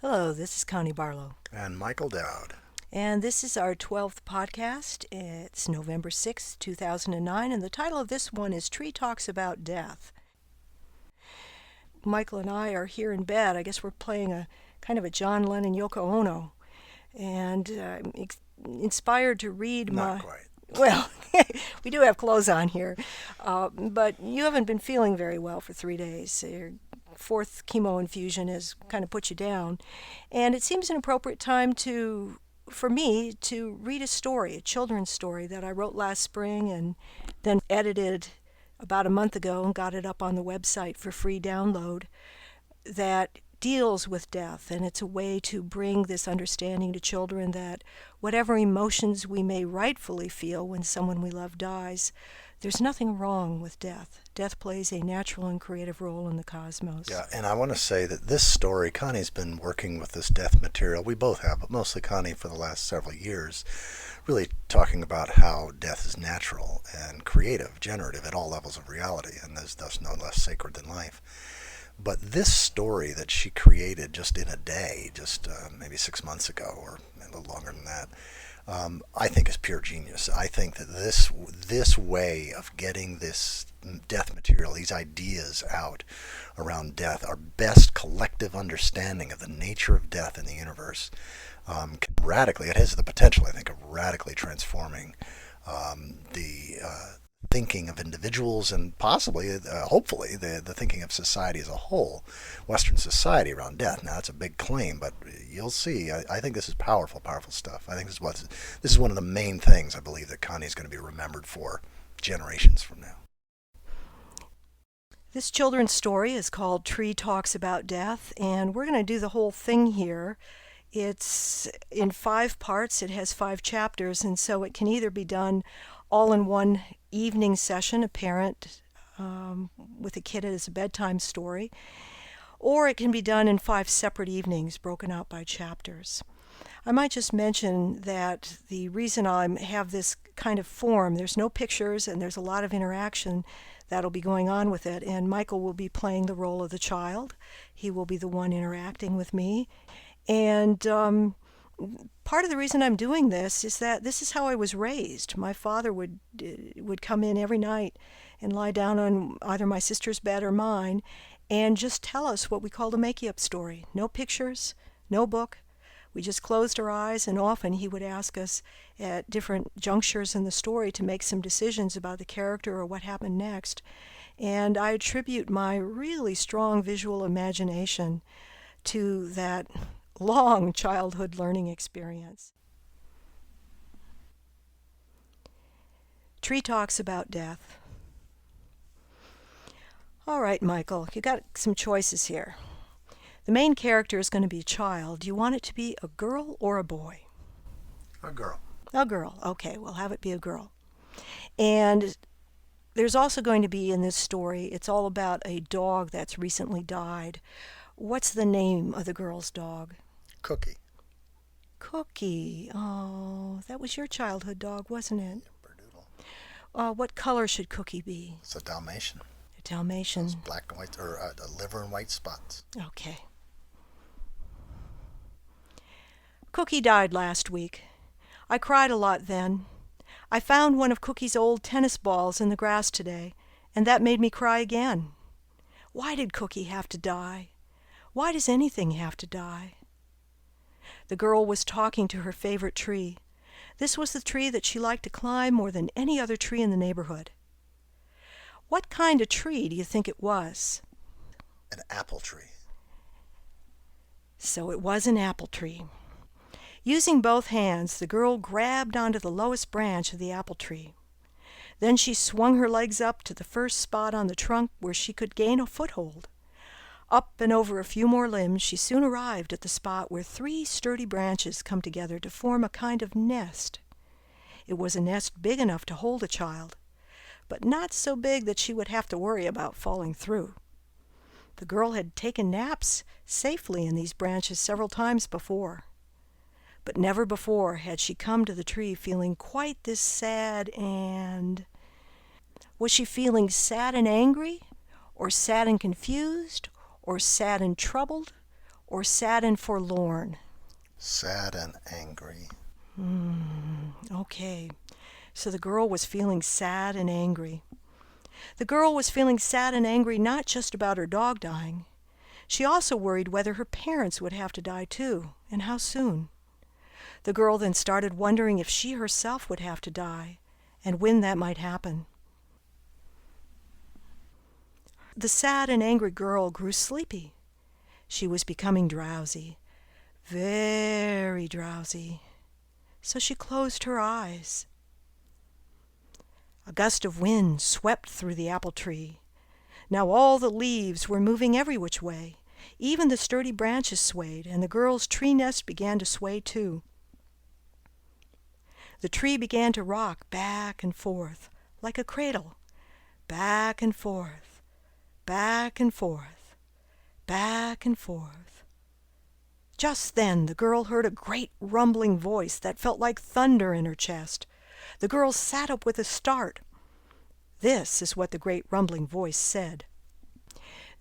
Hello, this is Connie Barlow, And Michael Dowd. and this is our 12th podcast. It's November 6th, 2009, and the title of this one is Tree Talks About Death. Michael and I are here in bed. I guess we're playing a kind of a John Lennon Yoko Ono, and I'm inspired to read Not my. quite. Well, we do have clothes on here, but you haven't been feeling very well for 3 days. Your fourth chemo infusion has kind of put you down, and it seems an appropriate time for me to read a story, a children's story that I wrote last spring and then edited about a month ago and got it up on the website for free download that deals with death, and it's a way to bring this understanding to children that whatever emotions we may rightfully feel when someone we love dies, there's nothing wrong with death. Death plays a natural and creative role in the cosmos. Yeah, and I want to say that this story, Connie's been working with this death material. We both have, but mostly Connie for the last several years, really talking about how death is natural and creative, generative at all levels of reality, and is thus no less sacred than life. But this story that she created just in a day, just maybe 6 months ago, or a little longer than that, I think is pure genius. I think that this way of getting this death material, these ideas out around death, our best collective understanding of the nature of death in the universe, can radically, it has the potential, I think, of radically transforming the thinking of individuals and possibly, hopefully, the thinking of society as a whole, Western society around death. Now, that's a big claim, but you'll see. I think this is powerful, powerful stuff. I think this is one of the main things I believe that Connie's going to be remembered for generations from now. This children's story is called Tree Talks About Death, and we're going to do the whole thing here. It's in 5 parts. It has 5 chapters, and so it can either be done all in one evening session, a parent with a kid as a bedtime story, or it can be done in 5 separate evenings broken out by chapters. I might just mention that the reason I have this kind of form, there's no pictures and there's a lot of interaction that'll be going on with it, and Michael will be playing the role of the child. He will be the one interacting with me. And part of the reason I'm doing this is that this is how I was raised. My father would come in every night and lie down on either my sister's bed or mine and just tell us what we called a make-up story. No pictures, no book. We just closed our eyes, and often he would ask us at different junctures in the story to make some decisions about the character or what happened next. And I attribute my really strong visual imagination to that long childhood learning experience. Tree Talks About Death. All right, Michael, you got some choices here. The main character is going to be a child. Do you want it to be a girl or a boy? A girl. A girl. Okay, we'll have it be a girl. And there's also going to be in this story, it's all about a dog that's recently died. What's the name of the girl's dog? Cookie. Cookie. Oh, that was your childhood dog, wasn't it? Berdoodle. What color should Cookie be? It's a Dalmatian. A Dalmatian. Those black and white, or liver and white spots. Okay. Cookie died last week. I cried a lot then. I found one of Cookie's old tennis balls in the grass today, and that made me cry again. Why did Cookie have to die? Why does anything have to die? The girl was talking to her favorite tree. This was the tree that she liked to climb more than any other tree in the neighborhood. What kind of tree do you think it was? An apple tree. So it was an apple tree. Using both hands, the girl grabbed onto the lowest branch of the apple tree. Then she swung her legs up to the first spot on the trunk where she could gain a foothold. Up and over a few more limbs, she soon arrived at the spot where 3 sturdy branches come together to form a kind of nest. It was a nest big enough to hold a child, but not so big that she would have to worry about falling through. The girl had taken naps safely in these branches several times before. But never before had she come to the tree feeling quite this sad and... Was she feeling sad and angry? Or sad and confused? Or sad and troubled? or sad and forlorn? Sad and angry. Okay, so the girl was feeling sad and angry. The girl was feeling sad and angry not just about her dog dying. She also worried whether her parents would have to die too, and how soon. The girl then started wondering if she herself would have to die, and when that might happen. The sad and angry girl grew sleepy. She was becoming drowsy, very drowsy. So she closed her eyes. A gust of wind swept through the apple tree. Now all the leaves were moving every which way. Even the sturdy branches swayed, and the girl's tree nest began to sway too. The tree began to rock back and forth, like a cradle, back and forth, back and forth, back and forth. Just then the girl heard a great rumbling voice that felt like thunder in her chest. The girl sat up with a start. This is what the great rumbling voice said.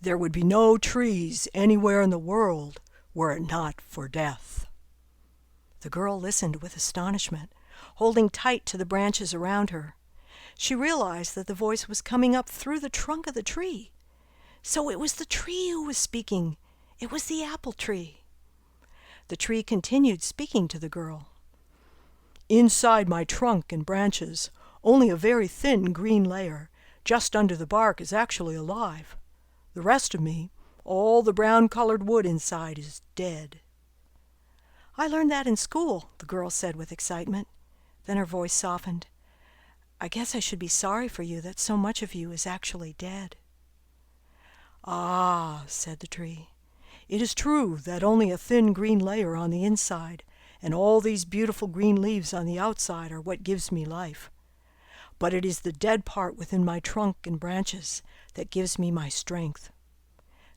"There would be no trees anywhere in the world were it not for death." The girl listened with astonishment, holding tight to the branches around her. She realized that the voice was coming up through the trunk of the tree. So it was the tree who was speaking. It was the apple tree. The tree continued speaking to the girl. "Inside my trunk and branches, only a very thin green layer, just under the bark, is actually alive. The rest of me, all the brown-colored wood inside, is dead." "I learned that in school," the girl said with excitement. Then her voice softened. "I guess I should be sorry for you that so much of you is actually dead." "Ah," said the tree, "it is true that only a thin green layer on the inside and all these beautiful green leaves on the outside are what gives me life. But it is the dead part within my trunk and branches that gives me my strength.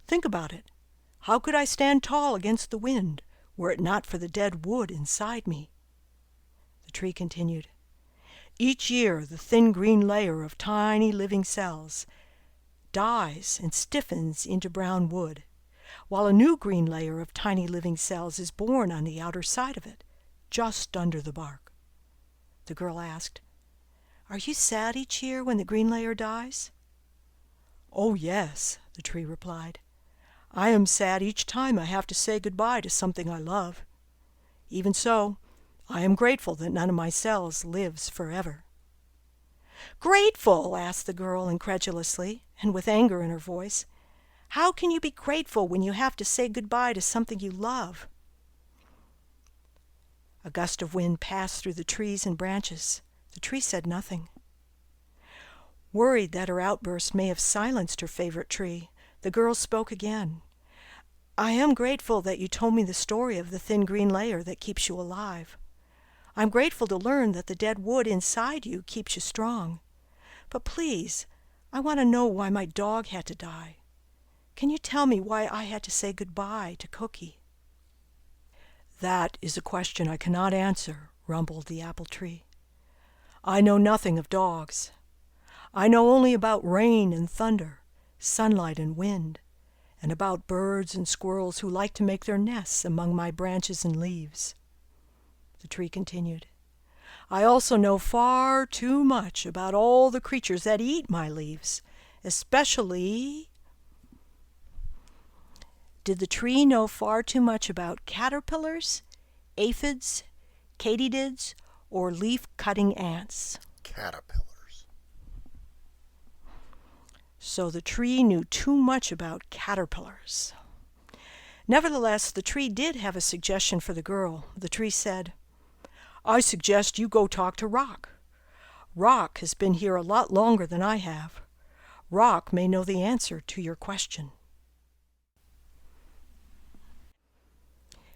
Think about it. How could I stand tall against the wind were it not for the dead wood inside me?" The tree continued. "Each year the thin green layer of tiny living cells dies and stiffens into brown wood, while a new green layer of tiny living cells is born on the outer side of it, just under the bark." The girl asked, "Are you sad each year when the green layer dies?" "Oh, yes," the tree replied. "I am sad each time I have to say goodbye to something I love. Even so, I am grateful that none of my cells lives forever." "Grateful?" asked the girl incredulously, and with anger in her voice. "How can you be grateful when you have to say goodbye to something you love?" A gust of wind passed through the trees and branches. The tree said nothing. Worried that her outburst may have silenced her favorite tree, the girl spoke again. "I am grateful that you told me the story of the thin green layer that keeps you alive. I'm grateful to learn that the dead wood inside you keeps you strong. But please, I want to know why my dog had to die. Can you tell me why I had to say goodbye to Cookie?" "That is a question I cannot answer," rumbled the apple tree. "I know nothing of dogs. I know only about rain and thunder, sunlight and wind, and about birds and squirrels who like to make their nests among my branches and leaves." The tree continued. "I also know far too much about all the creatures that eat my leaves, especially—" Did the tree know far too much about caterpillars, aphids, katydids, or leaf-cutting ants? Caterpillars. So the tree knew too much about caterpillars. Nevertheless, the tree did have a suggestion for the girl. The tree said, "I suggest you go talk to Rock. Rock has been here a lot longer than I have. Rock may know the answer to your question."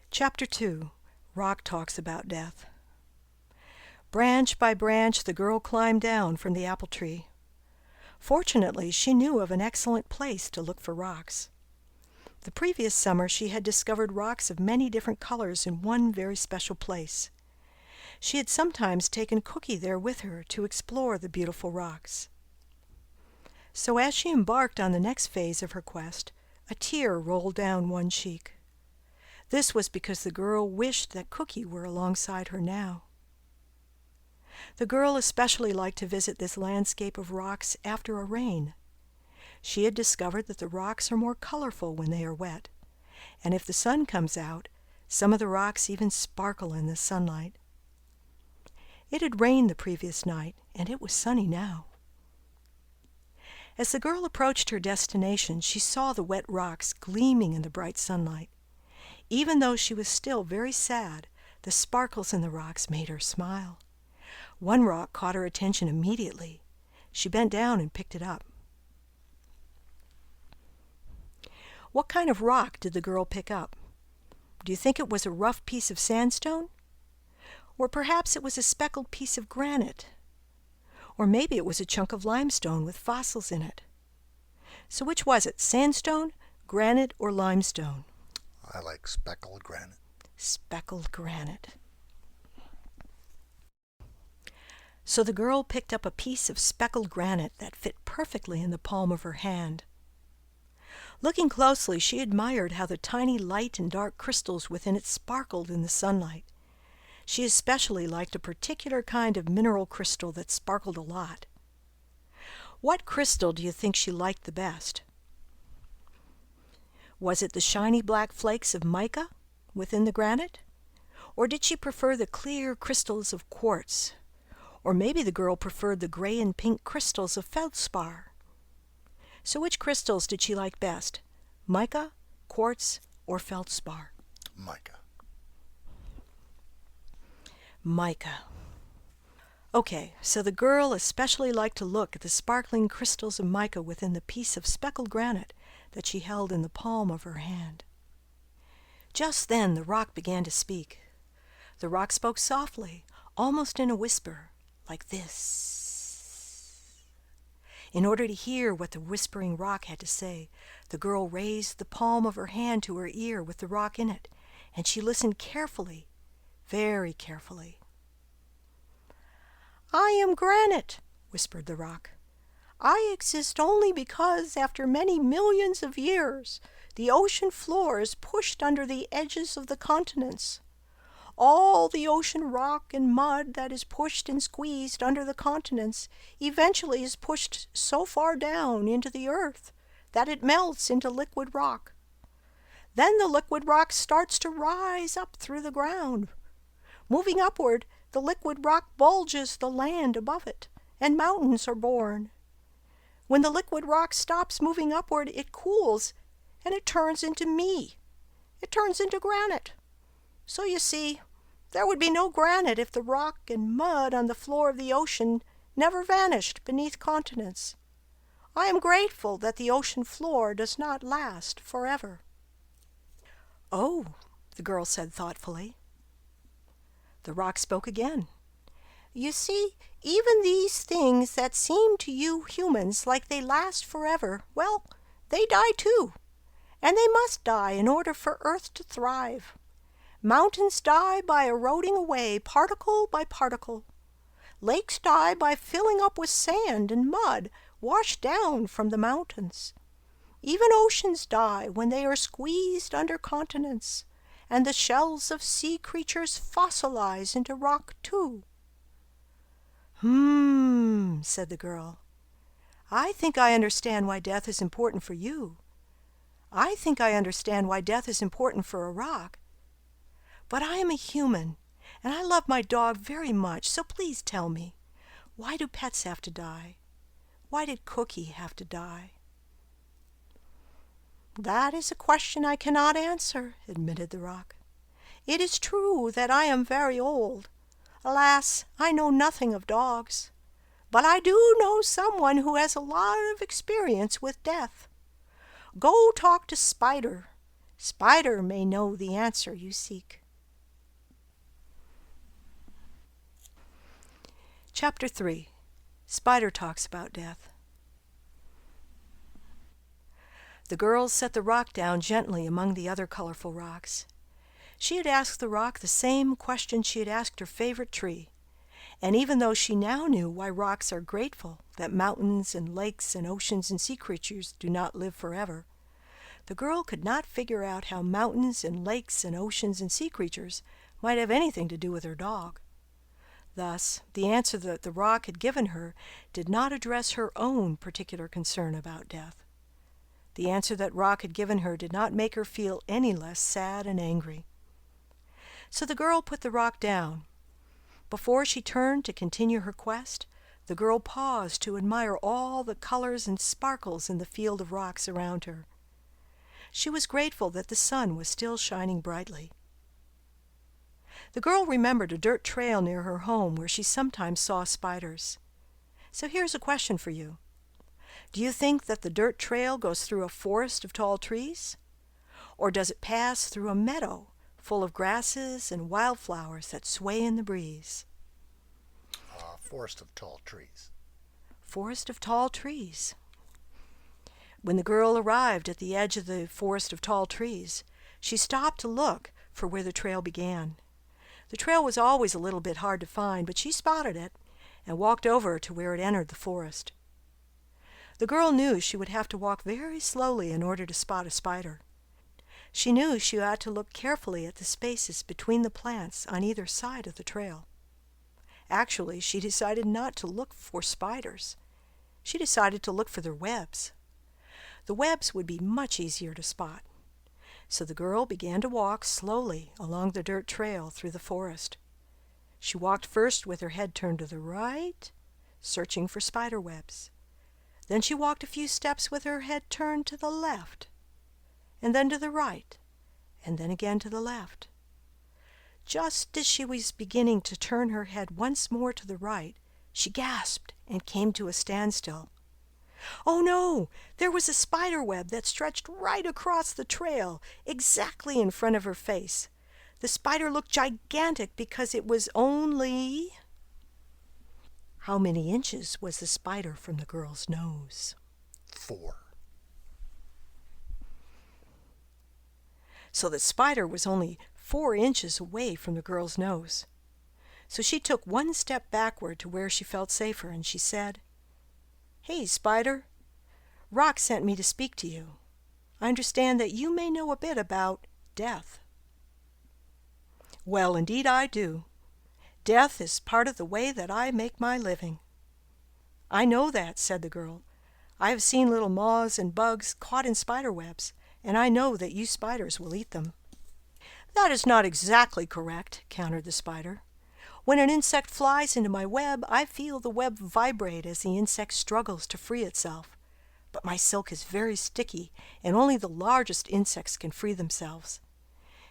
Chapter 2. Rock Talks About Death. Branch by branch the girl climbed down from the apple tree. Fortunately, she knew of an excellent place to look for rocks. The previous summer she had discovered rocks of many different colors in one very special place. She had sometimes taken Cookie there with her to explore the beautiful rocks. So as she embarked on the next phase of her quest, a tear rolled down one cheek. This was because the girl wished that Cookie were alongside her now. The girl especially liked to visit this landscape of rocks after a rain. She had discovered that the rocks are more colorful when they are wet, and if the sun comes out, some of the rocks even sparkle in the sunlight. It had rained the previous night, and it was sunny now. As the girl approached her destination, she saw the wet rocks gleaming in the bright sunlight. Even though she was still very sad, the sparkles in the rocks made her smile. One rock caught her attention immediately. She bent down and picked it up. What kind of rock did the girl pick up? Do you think it was a rough piece of sandstone? Or perhaps it was a speckled piece of granite? Or maybe it was a chunk of limestone with fossils in it. So which was it, sandstone, granite, or limestone? I like speckled granite. Speckled granite. So the girl picked up a piece of speckled granite that fit perfectly in the palm of her hand. Looking closely, she admired how the tiny light and dark crystals within it sparkled in the sunlight. She especially liked a particular kind of mineral crystal that sparkled a lot. What crystal do you think she liked the best? Was it the shiny black flakes of mica within the granite? Or did she prefer the clear crystals of quartz? Or maybe the girl preferred the gray and pink crystals of feldspar. So which crystals did she like best? Mica, quartz, or feldspar? Mica. Mica. Okay, so the girl especially liked to look at the sparkling crystals of mica within the piece of speckled granite that she held in the palm of her hand. Just then the rock began to speak. The rock spoke softly, almost in a whisper, like this. In order to hear what the whispering rock had to say, the girl raised the palm of her hand to her ear with the rock in it, and she listened carefully, very carefully. "I am granite," whispered the rock. "I exist only because, after many millions of years, the ocean floor is pushed under the edges of the continents. All the ocean rock and mud that is pushed and squeezed under the continents eventually is pushed so far down into the earth that it melts into liquid rock. Then the liquid rock starts to rise up through the ground. Moving upward, the liquid rock bulges the land above it, and mountains are born. When the liquid rock stops moving upward, it cools, and it turns into me. It turns into granite. So you see, there would be no granite if the rock and mud on the floor of the ocean never vanished beneath continents. I am grateful that the ocean floor does not last forever." "Oh," the girl said thoughtfully. The rock spoke again. "You see, even these things that seem to you humans like they last forever, well, they die too. And they must die in order for Earth to thrive. Mountains die by eroding away particle by particle. Lakes die by filling up with sand and mud washed down from the mountains. Even oceans die when they are squeezed under continents, and the shells of sea creatures fossilize into rock too." Said the girl. "I think I understand why death is important for you. I think I understand why death is important for a rock. But I am a human, and I love my dog very much, so please tell me, why do pets have to die? Why did Cookie have to die?" "That is a question I cannot answer," admitted the rock. "It is true that I am very old. Alas, I know nothing of dogs. But I do know someone who has a lot of experience with death. Go talk to Spider. Spider may know the answer you seek." Chapter 3. Spider Talks About Death. The girls set the rock down gently among the other colorful rocks. She had asked the rock the same question she had asked her favorite tree, and even though she now knew why rocks are grateful that mountains and lakes and oceans and sea creatures do not live forever, The girl could not figure out how mountains and lakes and oceans and sea creatures might have anything to do with her dog. Thus, the answer that the rock had given her did not address her own particular concern about death. The answer that rock had given her did not make her feel any less sad and angry. So the girl put the rock down. Before she turned to continue her quest, the girl paused to admire all the colors and sparkles in the field of rocks around her. She was grateful that the sun was still shining brightly. The girl remembered a dirt trail near her home where she sometimes saw spiders. So here's a question for you. Do you think that the dirt trail goes through a forest of tall trees? Or does it pass through a meadow full of grasses and wildflowers that sway in the breeze? Forest of tall trees. Forest of tall trees. When the girl arrived at the edge of the forest of tall trees, she stopped to look for where the trail began. The trail was always a little bit hard to find, but she spotted it and walked over to where it entered the forest. The girl knew she would have to walk very slowly in order to spot a spider. She knew she ought to look carefully at the spaces between the plants on either side of the trail. Actually, she decided not to look for spiders. She decided to look for their webs. The webs would be much easier to spot. So the girl began to walk slowly along the dirt trail through the forest. She walked first with her head turned to the right, searching for spider webs. Then she walked a few steps with her head turned to the left, and then to the right, and then again to the left. Just as she was beginning to turn her head once more to the right, she gasped and came to a standstill. Oh no! There was a spider web that stretched right across the trail, exactly in front of her face. The spider looked gigantic because it was only... How many inches was the spider from the girl's nose? 4. So the spider was only 4 inches away from the girl's nose. So she took one step backward to where she felt safer, and she said, "Hey, Spider, Rock sent me to speak to you. I understand that you may know a bit about death." "Well, indeed I do. Death is part of the way that I make my living." "I know that," said the girl. "I have seen little moths and bugs caught in spider webs, and I know that you spiders will eat them." "That is not exactly correct," countered the spider. "When an insect flies into my web, I feel the web vibrate as the insect struggles to free itself. But my silk is very sticky, and only the largest insects can free themselves.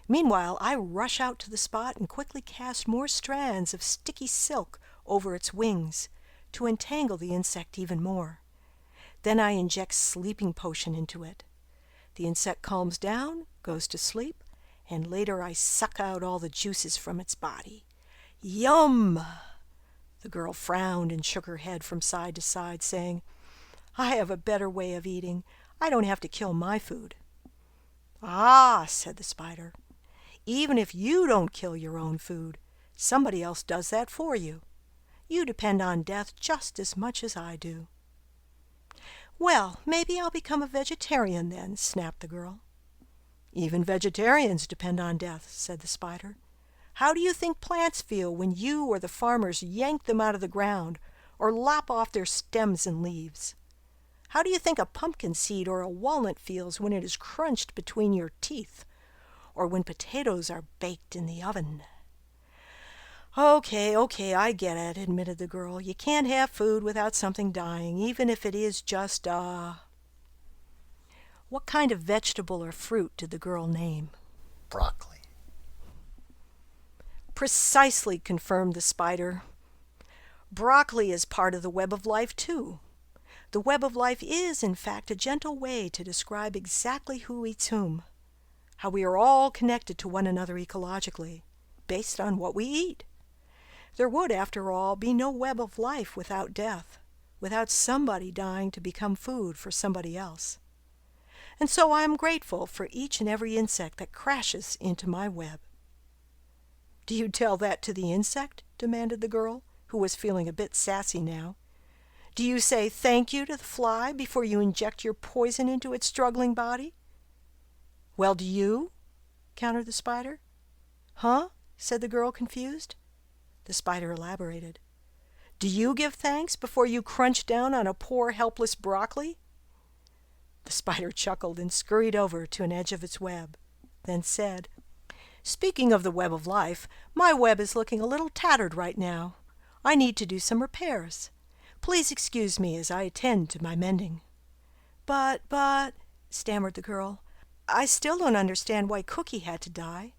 Meanwhile, I rush out to the spot and quickly cast more strands of sticky silk over its wings to entangle the insect even more. Then I inject sleeping potion into it. The insect calms down, goes to sleep, and later I suck out all the juices from its body. Yum!" The girl frowned and shook her head from side to side, saying, "I have a better way of eating. I don't have to kill my food." "Ah," said the spider, "even if you don't kill your own food, somebody else does that for you. You depend on death just as much as I do." "Well, maybe I'll become a vegetarian then," snapped the girl. "Even vegetarians depend on death," said the spider. "How do you think plants feel when you or the farmers yank them out of the ground or lop off their stems and leaves? How do you think a pumpkin seed or a walnut feels when it is crunched between your teeth, or when potatoes are baked in the oven?" Okay, I get it," admitted the girl. "You can't have food without something dying, even if it is just What kind of vegetable or fruit did the girl name? Broccoli. "Precisely," confirmed the spider. "Broccoli is part of the web of life, too. The web of life is, in fact, a gentle way to describe exactly who eats whom, how we are all connected to one another ecologically, based on what we eat. There would, after all, be no web of life without death, without somebody dying to become food for somebody else. And so I am grateful for each and every insect that crashes into my web." "Do you tell that to the insect?" demanded the girl, who was feeling a bit sassy now. "Do you say thank you to the fly before you inject your poison into its struggling body?" Well, do you? Countered the spider. Huh? Said the girl, confused. The spider elaborated. Do you give thanks before you crunch down on a poor, helpless broccoli? The spider chuckled and scurried over to an edge of its web, then said, Speaking of the web of life, my web is looking a little tattered right now. I need to do some repairs. Please excuse me as I attend to my mending. But, stammered the girl, I still don't understand why Cookie had to die.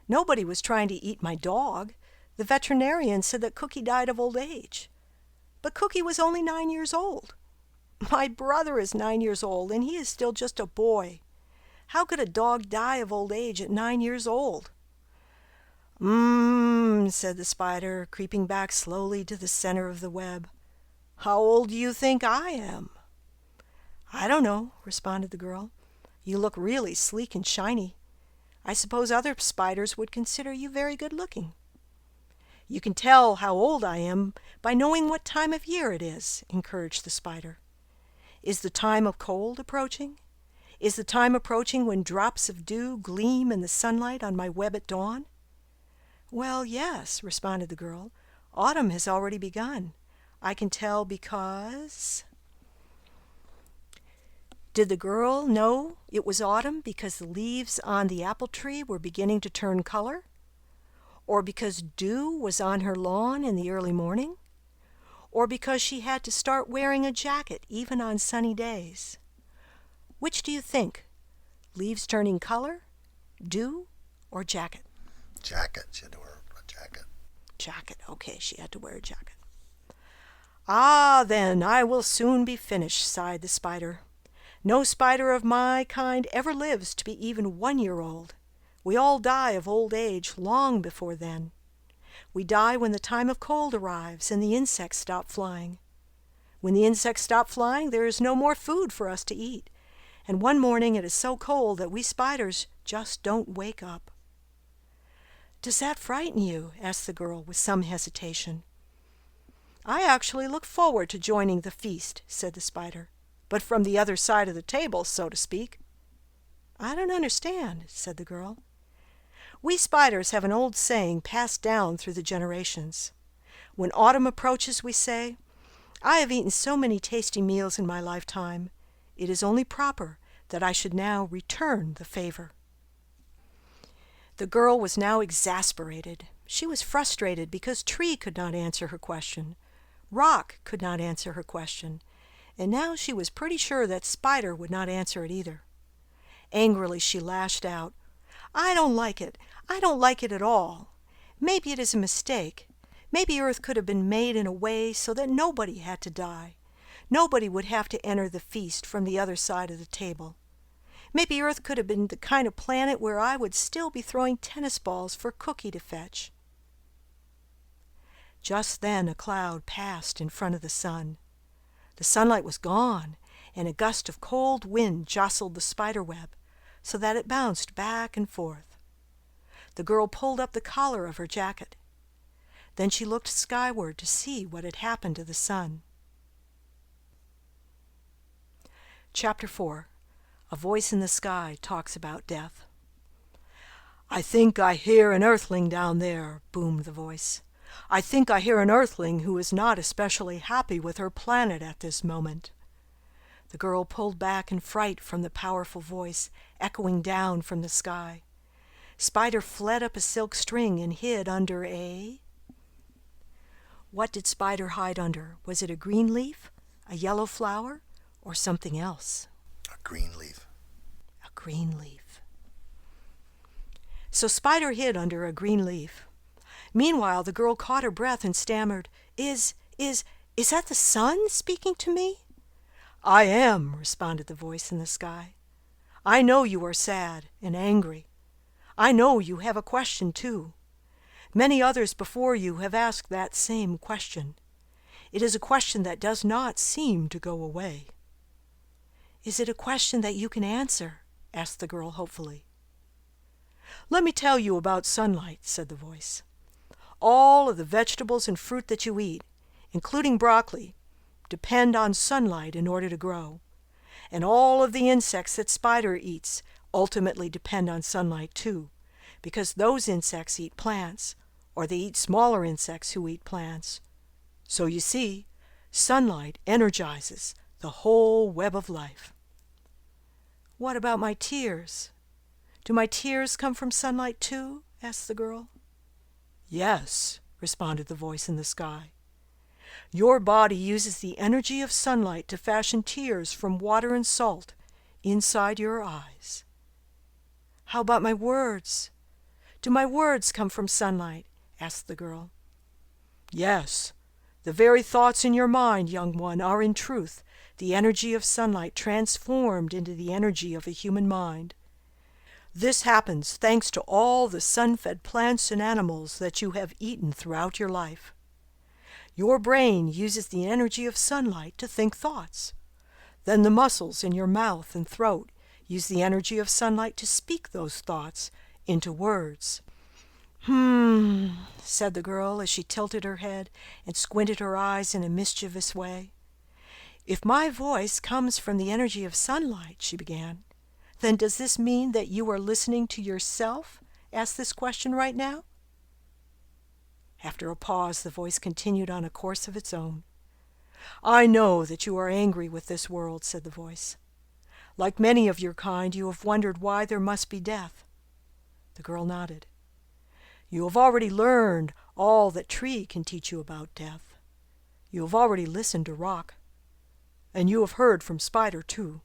Nobody was trying to eat my dog. The veterinarian said that Cookie died of old age. But Cookie was only 9 years old. My brother is 9 years old, and he is still just a boy. How could a dog die of old age at 9 years old? Said the spider, creeping back slowly to the center of the web. How old do you think I am? I don't know, responded the girl. You look really sleek and shiny. I suppose other spiders would consider you very good looking. You can tell how old I am by knowing what time of year it is, encouraged the spider. Is the time of cold approaching? Is the time approaching when drops of dew gleam in the sunlight on my web at dawn? Well, yes, responded the girl. Autumn has already begun. I can tell because... Did the girl know it was autumn because the leaves on the apple tree were beginning to turn color? Or because dew was on her lawn in the early morning? Or because she had to start wearing a jacket even on sunny days? Which do you think? Leaves turning color, dew, or jacket? Jacket. She had to wear a jacket. Jacket. Okay, she had to wear a jacket. Ah, then, I will soon be finished, sighed the spider. No spider of my kind ever lives to be even 1 year old. We all die of old age long before then. We die when the time of cold arrives and the insects stop flying. When the insects stop flying, there is no more food for us to eat, and one morning it is so cold that we spiders just don't wake up. Does that frighten you? Asked the girl with some hesitation. I actually look forward to joining the feast, said the spider, but from the other side of the table, so to speak. I don't understand, said the girl. We spiders have an old saying passed down through the generations. When autumn approaches, we say, I have eaten so many tasty meals in my lifetime, it is only proper that I should now return the favor. The girl was now exasperated. She was frustrated because Tree could not answer her question. Rock could not answer her question. And now she was pretty sure that Spider would not answer it either. Angrily she lashed out, I don't like it. I don't like it at all. Maybe it is a mistake. Maybe Earth could have been made in a way so that nobody had to die. Nobody would have to enter the feast from the other side of the table. Maybe Earth could have been the kind of planet where I would still be throwing tennis balls for Cookie to fetch. Just then a cloud passed in front of the sun. The sunlight was gone, and a gust of cold wind jostled the spider web, so that it bounced back and forth. The girl pulled up the collar of her jacket. Then she looked skyward to see what had happened to the sun. Chapter 4. A voice in the sky talks about death. I think I hear an earthling down there, boomed the voice. I think I hear an earthling who is not especially happy with her planet at this moment. The girl pulled back in fright from the powerful voice echoing down from the sky. Spider fled up a silk string and hid under a... What did Spider hide under? Was it a green leaf, a yellow flower, or something else? A green leaf. A green leaf. So Spider hid under a green leaf. Meanwhile, the girl caught her breath and stammered, Is that the sun speaking to me? I am, responded the voice in the sky. I know you are sad and angry. I know you have a question, too. Many others before you have asked that same question. It is a question that does not seem to go away. Is it a question that you can answer? Asked the girl hopefully. Let me tell you about sunlight, said the voice. All of the vegetables and fruit that you eat, including broccoli, depend on sunlight in order to grow. And all of the insects that Spider eats ultimately depend on sunlight too, because those insects eat plants, or they eat smaller insects who eat plants. So you see, sunlight energizes the whole web of life. What about my tears? Do my tears come from sunlight too? Asked the girl. Yes, responded the voice in the sky. Your body uses the energy of sunlight to fashion tears from water and salt inside your eyes. How about my words? Do my words come from sunlight? Asked the girl. Yes, the very thoughts in your mind, young one, are in truth the energy of sunlight transformed into the energy of a human mind. This happens thanks to all the sun-fed plants and animals that you have eaten throughout your life. Your brain uses the energy of sunlight to think thoughts. Then the muscles in your mouth and throat use the energy of sunlight to speak those thoughts into words. Said the girl as she tilted her head and squinted her eyes in a mischievous way. If my voice comes from the energy of sunlight, she began, then does this mean that you are listening to yourself ask this question right now? After a pause, the voice continued on a course of its own. I know that you are angry with this world, said the voice. Like many of your kind, you have wondered why there must be death. The girl nodded. You have already learned all that tree can teach you about death. You have already listened to rock. And you have heard from spider, too.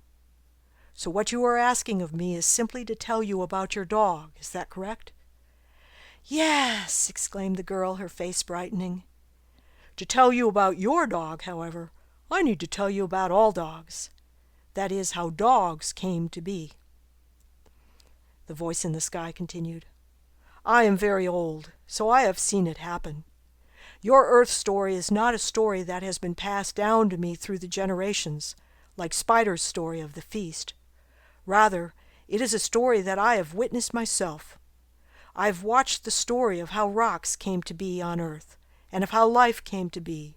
So what you are asking of me is simply to tell you about your dog, is that correct? Yes, exclaimed the girl, her face brightening. To tell you about your dog, however, I need to tell you about all dogs. That is how dogs came to be. The voice in the sky continued. I am very old, so I have seen it happen. Your Earth story is not a story that has been passed down to me through the generations, like Spider's story of the feast. Rather, it is a story that I have witnessed myself. I have watched the story of how rocks came to be on Earth, and of how life came to be.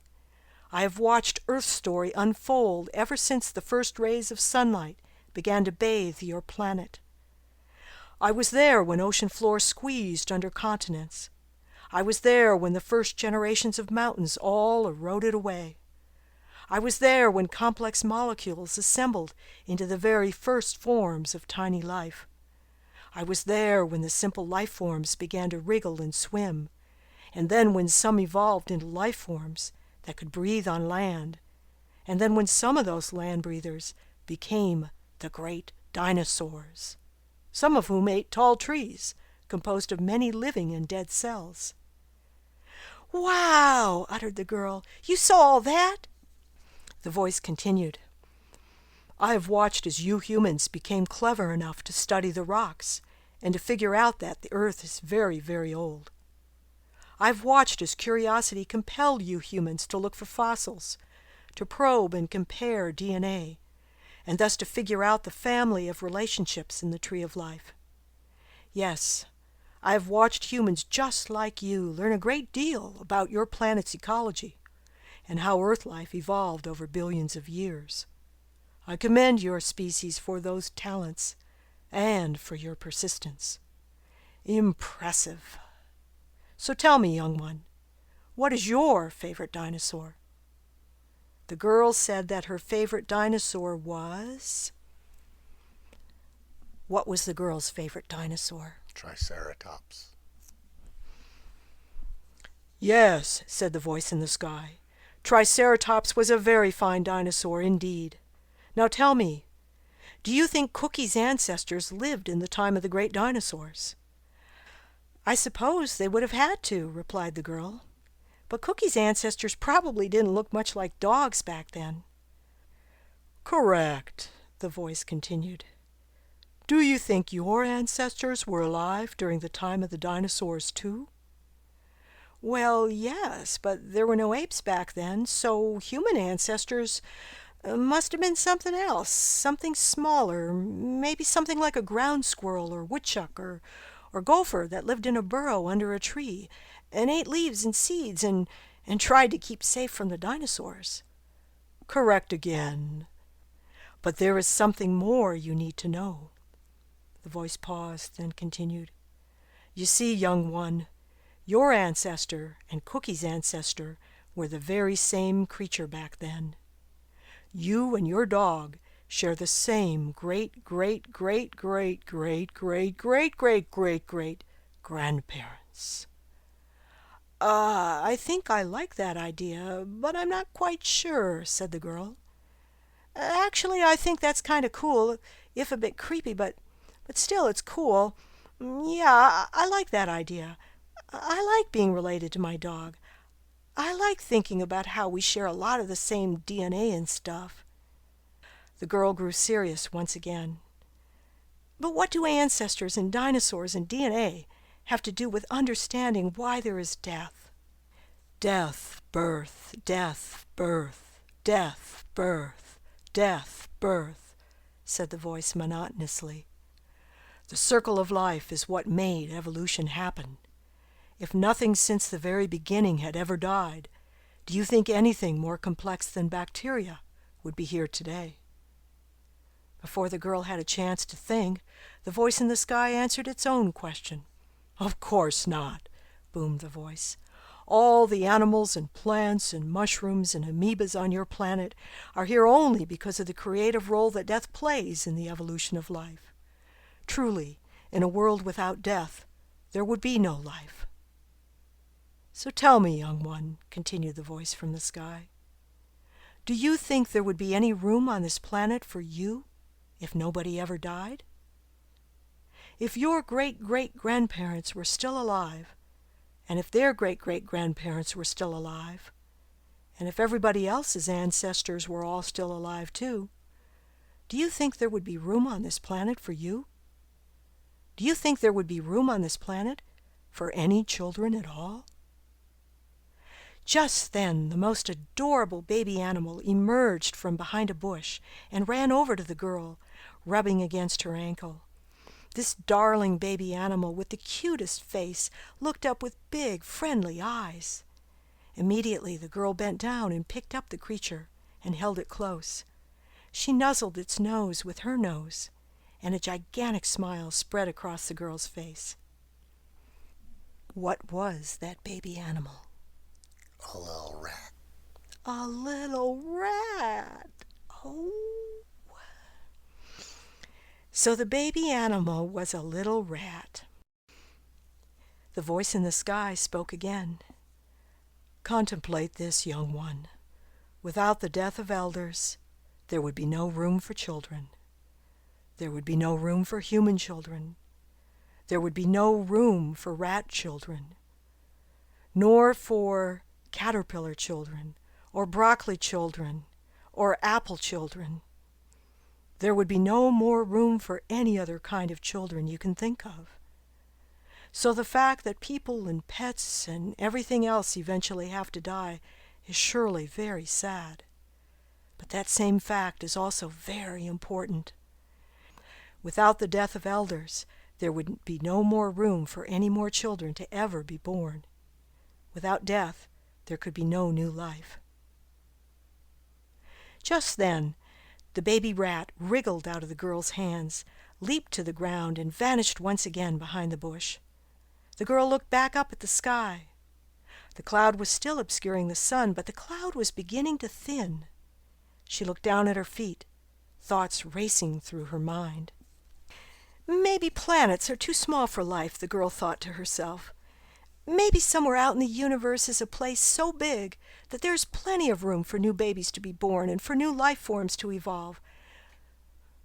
I have watched Earth's story unfold ever since the first rays of sunlight began to bathe your planet. I was there when ocean floor squeezed under continents. I was there when the first generations of mountains all eroded away. I was there when complex molecules assembled into the very first forms of tiny life. I was there when the simple life forms began to wriggle and swim, and then when some evolved into life forms that could breathe on land, and then when some of those land breathers became the great dinosaurs, some of whom ate tall trees composed of many living and dead cells. Wow, uttered the girl. You saw all that? The voice continued. I have watched as you humans became clever enough to study the rocks and to figure out that the Earth is very, very old. I've watched as curiosity compelled you humans to look for fossils, to probe and compare DNA, and thus to figure out the family of relationships in the tree of life. Yes, I have watched humans just like you learn a great deal about your planet's ecology and how Earth life evolved over billions of years. I commend your species for those talents and for your persistence. Impressive. So tell me, young one, what is your favorite dinosaur? The girl said that her favorite dinosaur was... What was the girl's favorite dinosaur? Triceratops. Yes, said the voice in the sky. Triceratops was a very fine dinosaur indeed. Now tell me, do you think Cookie's ancestors lived in the time of the great dinosaurs? I suppose they would have had to, replied the girl. But Cookie's ancestors probably didn't look much like dogs back then. Correct, the voice continued. Do you think your ancestors were alive during the time of the dinosaurs too? Well, yes, but there were no apes back then, so human ancestors must have been something else, something smaller, maybe something like a ground squirrel or woodchuck or gopher that lived in a burrow under a tree and ate leaves and seeds and tried to keep safe from the dinosaurs. Correct again. But there is something more you need to know. The voice paused, then continued. You see, young one, your ancestor and Cookie's ancestor were the very same creature back then. You and your dog share the same great grandparents. I think I like that idea, but I'm not quite sure, said the girl. Actually, I think that's kind of cool, if a bit creepy, but still, it's cool. Yeah, I like that idea. I like being related to my dog. I like thinking about how we share a lot of the same DNA and stuff. The girl grew serious once again. But what do ancestors and dinosaurs and DNA have to do with understanding why there is death? Death, birth, death, birth, death, birth, death, birth, said the voice monotonously. The circle of life is what made evolution happen. If nothing since the very beginning had ever died, do you think anything more complex than bacteria would be here today? Before the girl had a chance to think, the voice in the sky answered its own question. Of course not, boomed the voice. All the animals and plants and mushrooms and amoebas on your planet are here only because of the creative role that death plays in the evolution of life. Truly, in a world without death, there would be no life. So tell me, young one, continued the voice from the sky, do you think there would be any room on this planet for you if nobody ever died? If your great-great-grandparents were still alive, and if their great-great-grandparents were still alive, and if everybody else's ancestors were all still alive too, do you think there would be room on this planet for you? Do you think there would be room on this planet for any children at all? Just then the most adorable baby animal emerged from behind a bush and ran over to the girl, rubbing against her ankle. This darling baby animal with the cutest face looked up with big, friendly eyes. Immediately the girl bent down and picked up the creature and held it close. She nuzzled its nose with her nose, and a gigantic smile spread across the girl's face. What was that baby animal? A little rat. A little rat. Oh. So the baby animal was a little rat. The voice in the sky spoke again. Contemplate this, young one. Without the death of elders, there would be no room for children. There would be no room for human children. There would be no room for rat children, nor for caterpillar children, or broccoli children, or apple children. There would be no more room for any other kind of children you can think of. So the fact that people and pets and everything else eventually have to die is surely very sad. But that same fact is also very important. Without the death of elders, there would be no more room for any more children to ever be born. Without death, there could be no new life. Just then, the baby rat wriggled out of the girl's hands, leaped to the ground, and vanished once again behind the bush. The girl looked back up at the sky. The cloud was still obscuring the sun, but the cloud was beginning to thin. She looked down at her feet, thoughts racing through her mind. Maybe planets are too small for life, the girl thought to herself. Maybe somewhere out in the universe is a place so big that there's plenty of room for new babies to be born and for new life forms to evolve,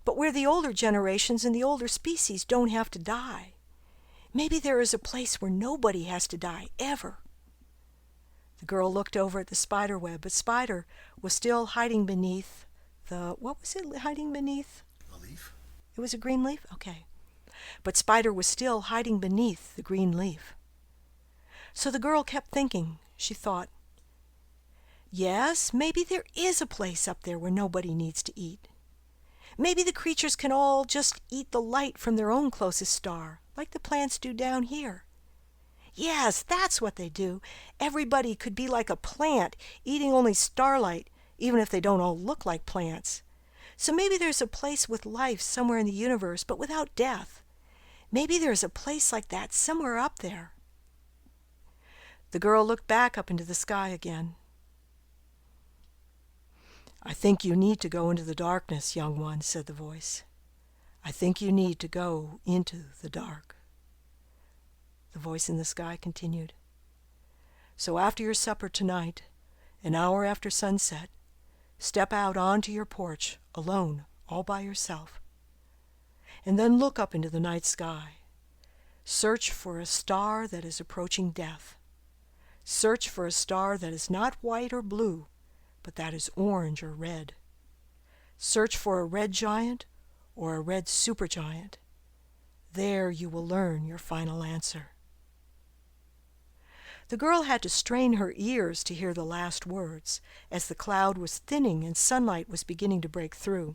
but where the older generations and the older species don't have to die. Maybe there is a place where nobody has to die, ever. The girl looked over at the spider web, but Spider was still hiding beneath what was it hiding beneath? A leaf? It was a green leaf? Okay. But Spider was still hiding beneath the green leaf. So the girl kept thinking. She thought, yes, maybe there is a place up there where nobody needs to eat. Maybe the creatures can all just eat the light from their own closest star, like the plants do down here. Yes, that's what they do. Everybody could be like a plant, eating only starlight, even if they don't all look like plants. So maybe there's a place with life somewhere in the universe, but without death. Maybe there's a place like that somewhere up there. The girl looked back up into the sky again. I think you need to go into the darkness, young one, said the voice. I think you need to go into the dark. The voice in the sky continued. So after your supper tonight, an hour after sunset, step out onto your porch, alone, all by yourself, and then look up into the night sky. Search for a star that is approaching death. Search for a star that is not white or blue, but that is orange or red. Search for a red giant or a red supergiant. There you will learn your final answer. The girl had to strain her ears to hear the last words, as the cloud was thinning and sunlight was beginning to break through.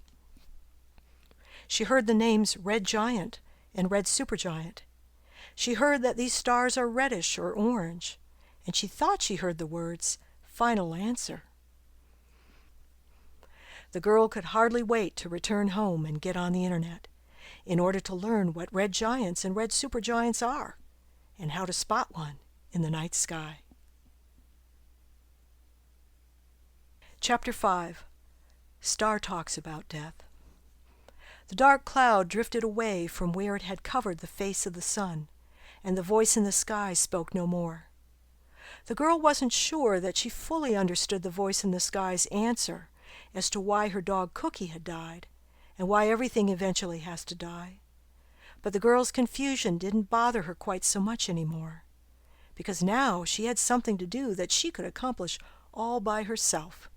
She heard the names Red Giant and Red Supergiant. She heard that these stars are reddish or orange, and she thought she heard the words, Final Answer. The girl could hardly wait to return home and get on the internet in order to learn what red giants and red supergiants are and how to spot one in the night sky. Chapter 5. Star Talks About Death. The dark cloud drifted away from where it had covered the face of the sun, and the voice in the sky spoke no more. The girl wasn't sure that she fully understood the voice in the sky's answer as to why her dog Cookie had died, and why everything eventually has to die. But the girl's confusion didn't bother her quite so much anymore, because now she had something to do that she could accomplish all by herself.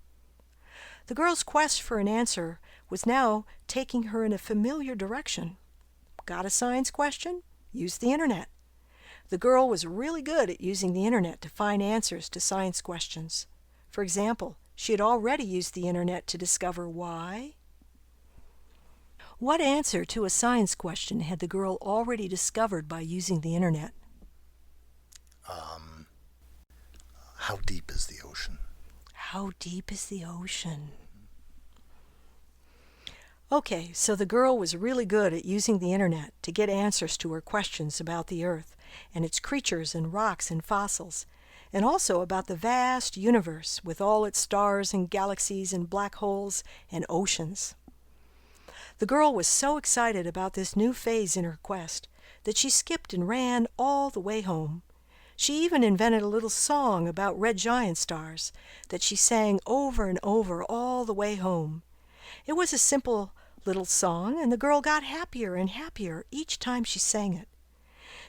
The girl's quest for an answer was now taking her in a familiar direction. Got a science question? Use the internet. The girl was really good at using the internet to find answers to science questions. For example, she had already used the internet to discover why. What answer to a science question had the girl already discovered by using the internet? How deep is the ocean? How deep is the ocean? Okay, so the girl was really good at using the internet to get answers to her questions about the Earth and its creatures and rocks and fossils, and also about the vast universe with all its stars and galaxies and black holes and oceans. The girl was so excited about this new phase in her quest that she skipped and ran all the way home. She even invented a little song about red giant stars that she sang over and over all the way home. It was a simple little song, and the girl got happier and happier each time she sang it.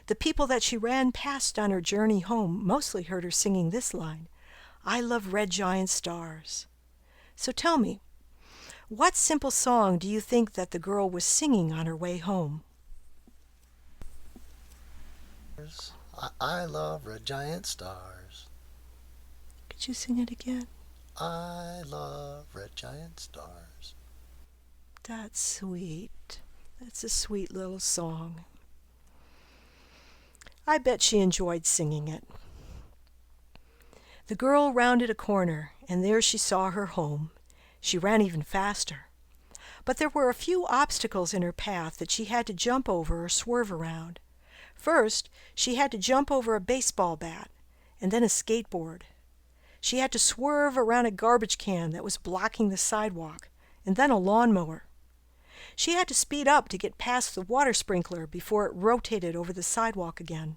The people that she ran past on her journey home mostly heard her singing this line, I love red giant stars. So tell me, what simple song do you think that the girl was singing on her way home? I love red giant stars. Could you sing it again? I love red giant stars. That's sweet. That's a sweet little song. I bet she enjoyed singing it. The girl rounded a corner, and there she saw her home. She ran even faster. But there were a few obstacles in her path that she had to jump over or swerve around. First, she had to jump over a baseball bat, and then a skateboard. She had to swerve around a garbage can that was blocking the sidewalk, and then a lawnmower. She had to speed up to get past the water sprinkler before it rotated over the sidewalk again.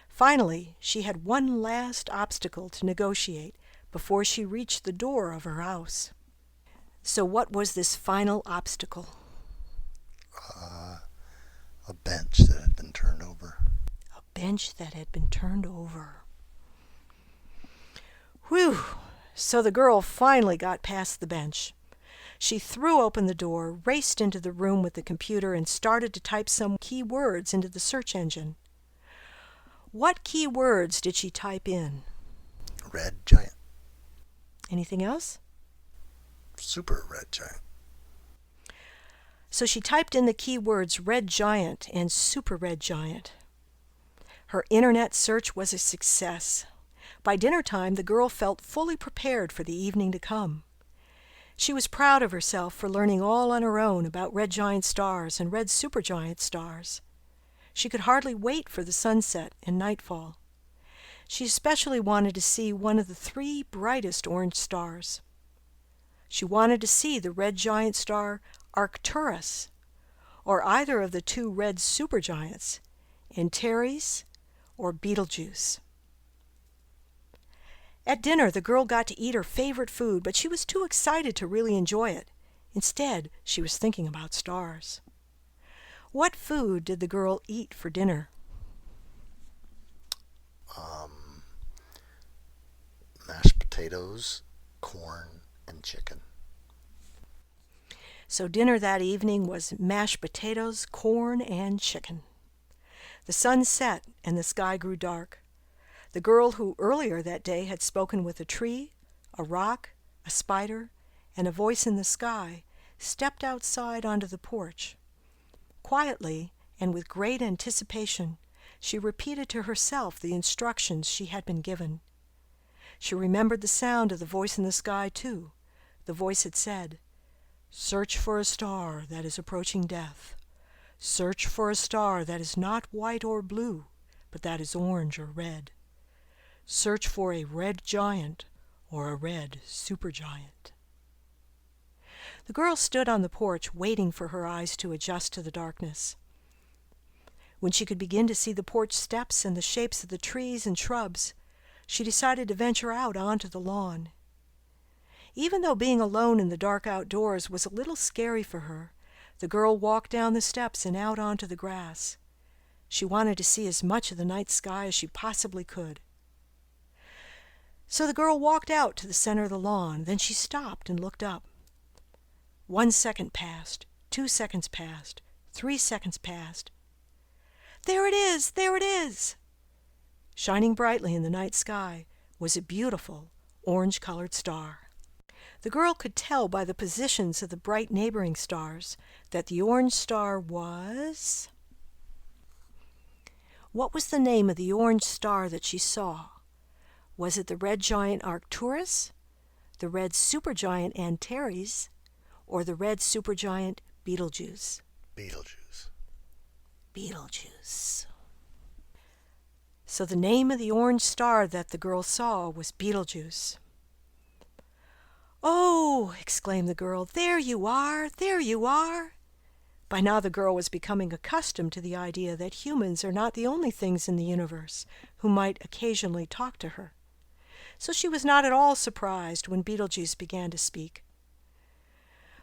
Finally, she had one last obstacle to negotiate before she reached the door of her house. So what was this final obstacle? A bench that had been turned over. A bench that had been turned over. Whew! So the girl finally got past the bench. She threw open the door, raced into the room with the computer, and started to type some key words into the search engine. What key words did she type in? Red giant. Anything else? Super red giant. So she typed in the keywords red giant and super red giant. Her internet search was a success. By dinner time, the girl felt fully prepared for the evening to come. She was proud of herself for learning all on her own about red giant stars and red supergiant stars. She could hardly wait for the sunset and nightfall. She especially wanted to see one of the 3 brightest orange stars. She wanted to see the red giant star Arcturus, or either of the 2 red supergiants, Antares or Betelgeuse. At dinner, the girl got to eat her favorite food, but she was too excited to really enjoy it. Instead, she was thinking about stars. What food did the girl eat for dinner? Mashed potatoes, corn, and chicken. So dinner that evening was mashed potatoes, corn, and chicken. The sun set and the sky grew dark. The girl who earlier that day had spoken with a tree, a rock, a spider, and a voice in the sky stepped outside onto the porch. Quietly and with great anticipation, she repeated to herself the instructions she had been given. She remembered the sound of the voice in the sky, too. The voice had said, "Search for a star that is approaching death. Search for a star that is not white or blue, but that is orange or red. Search for a red giant or a red supergiant." The girl stood on the porch waiting for her eyes to adjust to the darkness. When she could begin to see the porch steps and the shapes of the trees and shrubs, she decided to venture out onto the lawn. Even though being alone in the dark outdoors was a little scary for her, the girl walked down the steps and out onto the grass. She wanted to see as much of the night sky as she possibly could. So the girl walked out to the center of the lawn. Then she stopped and looked up. 1 second passed, 2 seconds passed, 3 seconds passed. "There it is! There it is!" Shining brightly in the night sky was a beautiful orange-colored star. The girl could tell by the positions of the bright neighboring stars that the orange star was... What was the name of the orange star that she saw? Was it the red giant Arcturus, the red supergiant Antares, or the red supergiant Betelgeuse? Beetlejuice. Betelgeuse. So the name of the orange star that the girl saw was Betelgeuse. "Oh!" exclaimed the girl, "there you are! There you are!" By now the girl was becoming accustomed to the idea that humans are not the only things in the universe who might occasionally talk to her. So she was not at all surprised when Betelgeuse began to speak.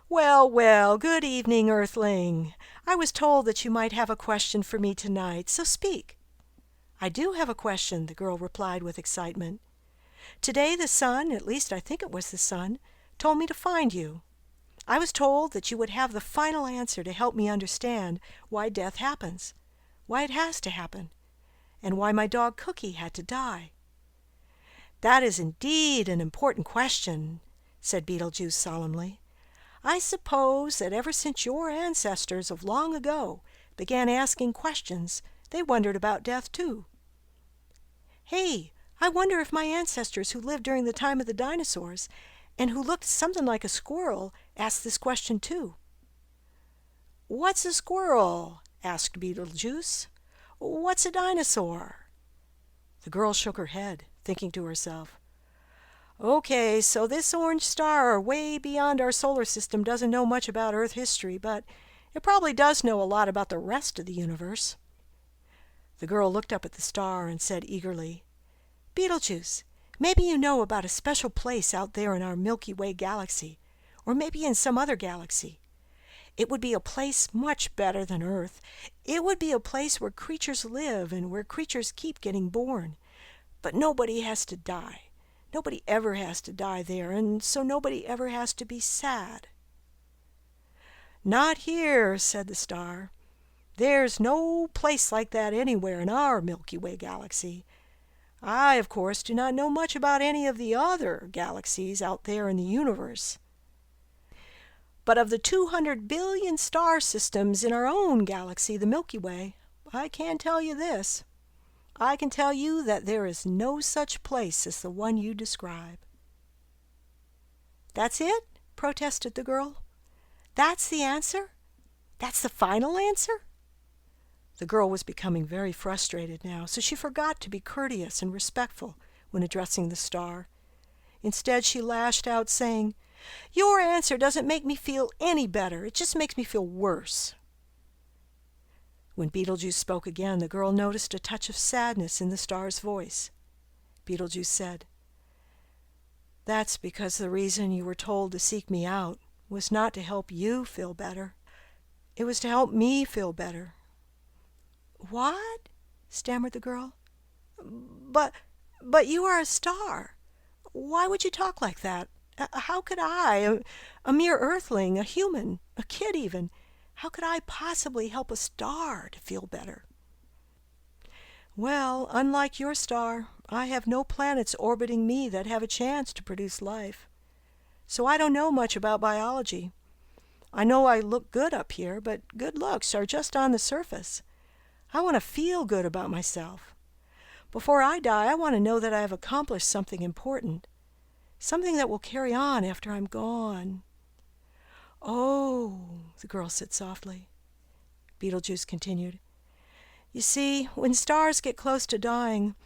"Well, well, good evening, Earthling. I was told that you might have a question for me tonight, so speak." "I do have a question," the girl replied with excitement. "Today the sun, at least I think it was the sun, told me to find you. I was told that you would have the final answer to help me understand why death happens, why it has to happen, and why my dog Cookie had to die." "That is indeed an important question," said Betelgeuse solemnly. "I suppose that ever since your ancestors of long ago began asking questions, they wondered about death too. Hey, I wonder if my ancestors who lived during the time of the dinosaurs and who looked something like a squirrel asked this question too." "What's a squirrel?" asked Betelgeuse. "What's a dinosaur?" The girl shook her head, thinking to herself, "Okay, so this orange star way beyond our solar system doesn't know much about Earth history, but it probably does know a lot about the rest of the universe." The girl looked up at the star and said eagerly, "Betelgeuse, maybe you know about a special place out there in our Milky Way galaxy, or maybe in some other galaxy. It would be a place much better than Earth. It would be a place where creatures live and where creatures keep getting born. But nobody has to die. Nobody ever has to die there, and so nobody ever has to be sad." "Not here," said the star. "There's no place like that anywhere in our Milky Way galaxy. I, of course, do not know much about any of the other galaxies out there in the universe. But of the 200 billion star systems in our own galaxy, the Milky Way, I can tell you this. I can tell you that there is no such place as the one you describe." "That's it?" protested the girl. "That's the answer? That's the final answer?" The girl was becoming very frustrated now, so she forgot to be courteous and respectful when addressing the star. Instead, she lashed out, saying, "Your answer doesn't make me feel any better. It just makes me feel worse." When Betelgeuse spoke again, the girl noticed a touch of sadness in the star's voice. Betelgeuse said, "That's because the reason you were told to seek me out was not to help you feel better. It was to help me feel better." "What?" stammered the girl. But you are a star. Why would you talk like that? How could I, a mere earthling, a human, a kid even, how could I possibly help a star to feel better?" "Well, unlike your star, I have no planets orbiting me that have a chance to produce life. So I don't know much about biology. I know I look good up here, but good looks are just on the surface. I want to feel good about myself. Before I die, I want to know that I have accomplished something important, something that will carry on after I'm gone." "Oh," the girl said softly. Betelgeuse continued, "You see, when stars get close to dying,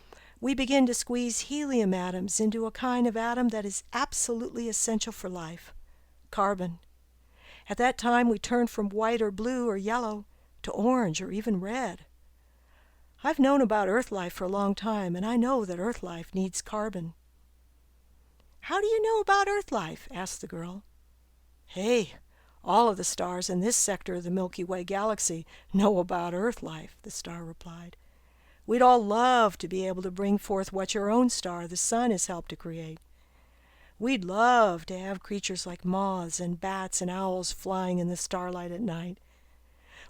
we begin to squeeze helium atoms into a kind of atom that is absolutely essential for life, carbon. At that time, we turn from white or blue or yellow to orange or even red. I've known about Earth life for a long time, and I know that Earth life needs carbon." "How do you know about Earth life?" asked the girl. "Hey, all of the stars in this sector of the Milky Way galaxy know about Earth life," the star replied. "We'd all love to be able to bring forth what your own star, the sun, has helped to create. We'd love to have creatures like moths and bats and owls flying in the starlight at night.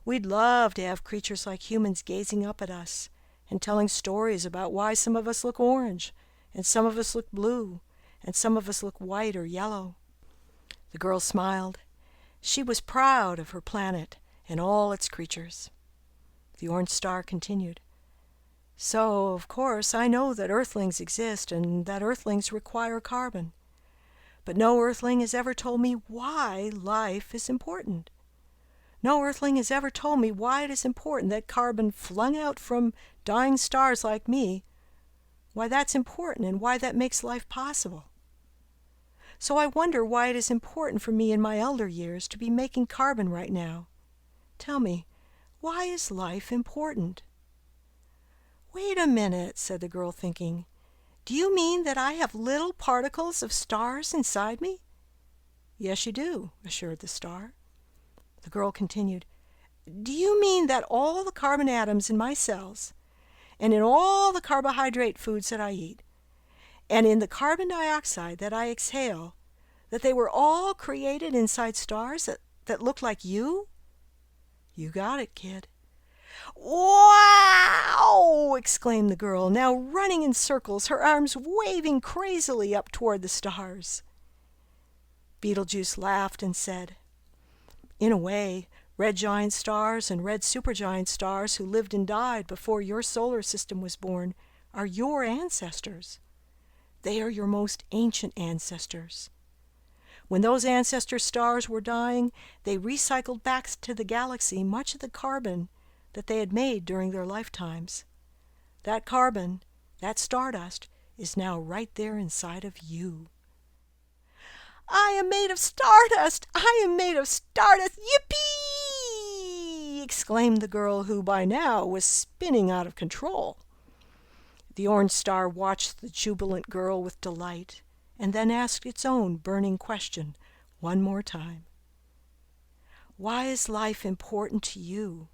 We'd love to have creatures like humans gazing up at us and telling stories about why some of us look orange, and some of us look blue, and some of us look white or yellow." The girl smiled. She was proud of her planet and all its creatures. The orange star continued, "So, of course, I know that earthlings exist and that earthlings require carbon. But no earthling has ever told me why life is important. No earthling has ever told me why it is important that carbon flung out from dying stars like me, why that's important and why that makes life possible. So I wonder why it is important for me in my elder years to be making carbon right now. Tell me, why is life important?" "Wait a minute," said the girl, thinking. "Do you mean that I have little particles of stars inside me?" "Yes, you do," assured the star. The girl continued, "Do you mean that all the carbon atoms in my cells, and in all the carbohydrate foods that I eat, and in the carbon dioxide that I exhale, that they were all created inside stars that look like you?" "You got it, kid." "Wow!" exclaimed the girl, now running in circles, her arms waving crazily up toward the stars. Betelgeuse laughed and said, "In a way, red giant stars and red supergiant stars who lived and died before your solar system was born are your ancestors. They are your most ancient ancestors. When those ancestor stars were dying, they recycled back to the galaxy much of the carbon that they had made during their lifetimes. That carbon, that stardust, is now right there inside of you." "I am made of stardust! I am made of stardust! Yippee!" exclaimed the girl, who by now was spinning out of control. The orange star watched the jubilant girl with delight, and then asked its own burning question one more time. "Why is life important to you?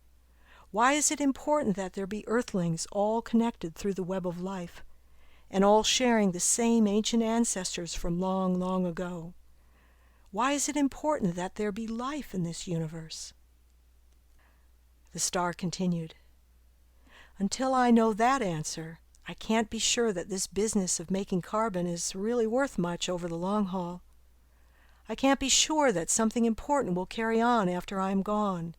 Why is it important that there be earthlings all connected through the web of life, and all sharing the same ancient ancestors from long, long ago? Why is it important that there be life in this universe?" The star continued, "Until I know that answer, I can't be sure that this business of making carbon is really worth much over the long haul. I can't be sure that something important will carry on after I am gone,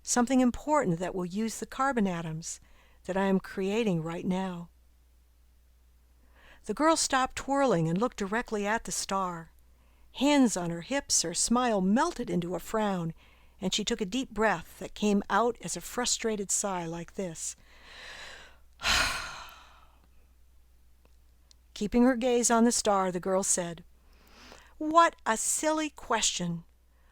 something important that will use the carbon atoms that I am creating right now." The girl stopped twirling and looked directly at the star. Hands on her hips, her smile melted into a frown, and she took a deep breath that came out as a frustrated sigh like this. Keeping her gaze on the star, the girl said, "What a silly question.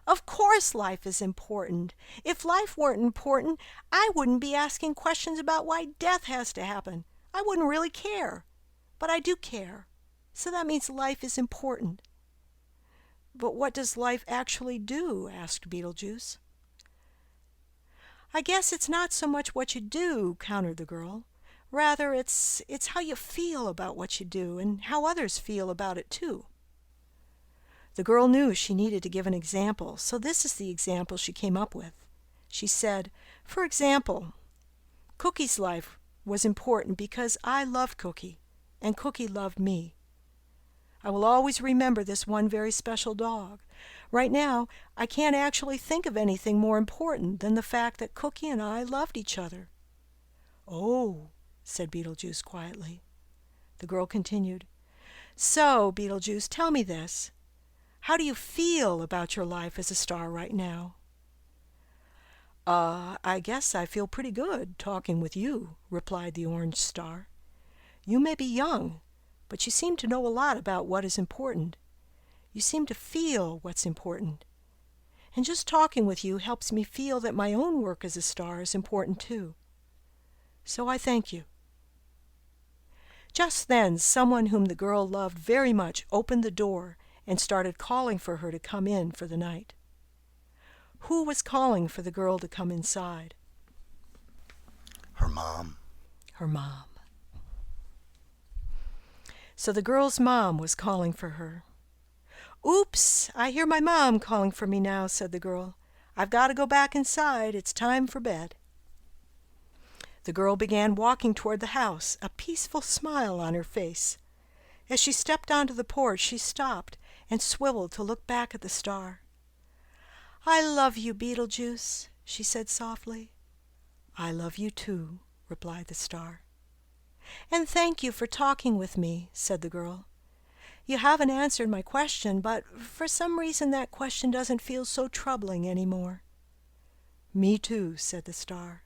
Of course life is important. If life weren't important, I wouldn't be asking questions about why death has to happen. I wouldn't really care. But I do care. So that means life is important." "But what does life actually do?" asked Beetlejuice. "I guess it's not so much what you do," countered the girl. "Rather, it's how you feel about what you do and how others feel about it too." The girl knew she needed to give an example, so this is the example she came up with. She said, "For example, Cookie's life was important because I loved Cookie, and Cookie loved me. I will always remember this one very special dog. Right now, I can't actually think of anything more important than the fact that Cookie and I loved each other." "Oh," said Beetlejuice quietly. The girl continued, "So, Beetlejuice, tell me this. How do you feel about your life as a star right now?" I guess I feel pretty good talking with you," replied the orange star. "You may be young, but you seem to know a lot about what is important. You seem to feel what's important. And just talking with you helps me feel that my own work as a star is important too. So I thank you." Just then someone whom the girl loved very much opened the door and started calling for her to come in for the night. Who was calling for the girl to come inside? Her mom. Her mom. So the girl's mom was calling for her. "Oops, I hear my mom calling for me now," said the girl. "I've got to go back inside. It's time for bed." The girl began walking toward the house, a peaceful smile on her face. As she stepped onto the porch, she stopped and swiveled to look back at the star. "I love you, Beetlejuice," she said softly. "I love you too," replied the star. "And thank you for talking with me," said the girl. "You haven't answered my question, but for some reason that question doesn't feel so troubling anymore." "Me too," said the star.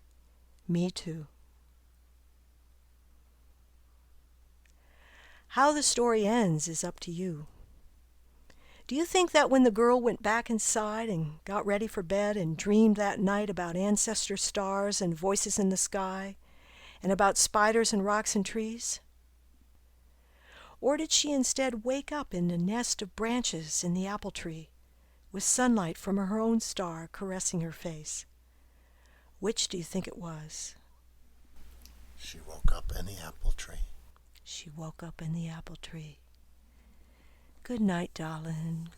"Me too." How the story ends is up to you. Do you think that when the girl went back inside and got ready for bed and dreamed that night about ancestor stars and voices in the sky and about spiders and rocks and trees? Or did she instead wake up in a nest of branches in the apple tree with sunlight from her own star caressing her face? Which do you think it was? She woke up in the apple tree. She woke up in the apple tree. Good night, darling.